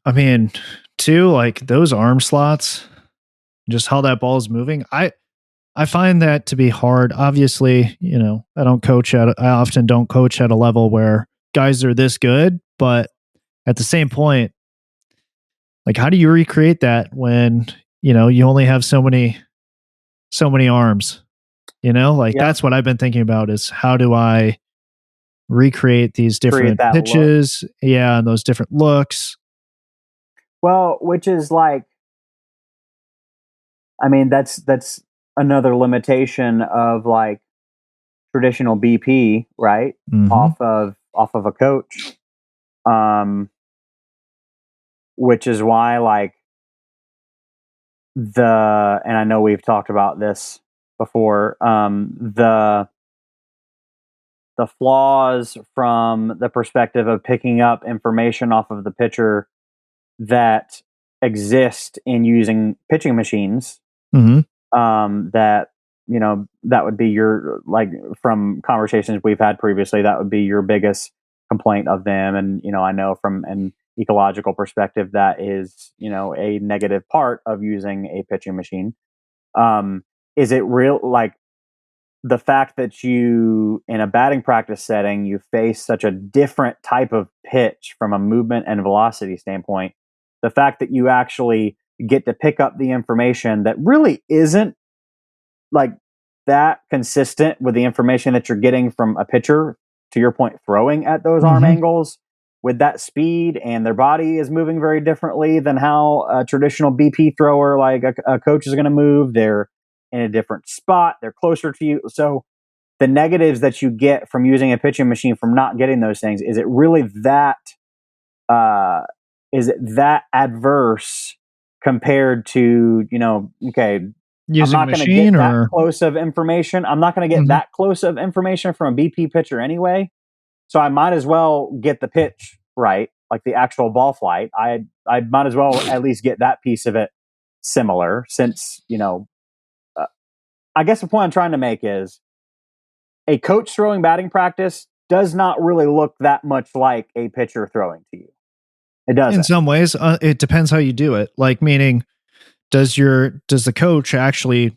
I mean, too, like those arm slots, just how that ball is moving. I find that to be hard. Obviously, I often don't coach at a level where guys are this good, but at the same point, like how do you recreate that when, you only have so many arms, like Yep. that's what I've been thinking about is how do I recreate these Create different that look. pitches? Yeah. And those different looks. Well, which is like, I mean, that's another limitation of like traditional BP, right? Hmm. Off of a coach. Um, which is why like and I know we've talked about this before, the flaws from the perspective of picking up information off of the pitcher that exist in using pitching machines, Hmm. that that would be your, like, from conversations we've had previously, that would be your biggest complaint of them. And I know from an ecological perspective that is a negative part of using a pitching machine. Is it real, like, the fact that you, in a batting practice setting, you face such a different type of pitch from a movement and velocity standpoint, the fact that you actually get to pick up the information that really isn't like that consistent with the information that you're getting from a pitcher, to your point, throwing at those arm Hmm. angles with that speed, and their body is moving very differently than how a traditional BP thrower, like a coach, is going to move. They're in a different spot, they're closer to you. So the negatives that you get from using a pitching machine, from not getting those things, is it really that uh adverse compared to, okay, I'm Using a not going to get machine that or. close of information. I'm not going to get Mhm. that close of information from a BP pitcher anyway. So I might as well get the pitch right, like the actual ball flight. I might as well at least get that piece of it similar, since uh, I guess the point I'm trying to make is a coach throwing batting practice does not really look that much like a pitcher throwing to you. It In doesn't. some ways, it depends how you do it. Like, meaning, does the coach actually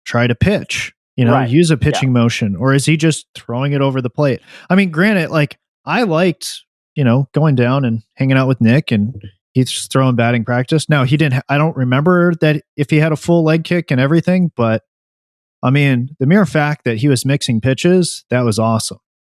try to pitch? Right. Use a Yeah. pitching motion, or is he just throwing it over the plate? I mean, granted, like I liked, going down and hanging out with Nick, and he's throwing batting practice. Now he didn't. I don't remember that if he had a full leg kick and everything, but I mean, the mere fact that he was mixing pitches, that was awesome.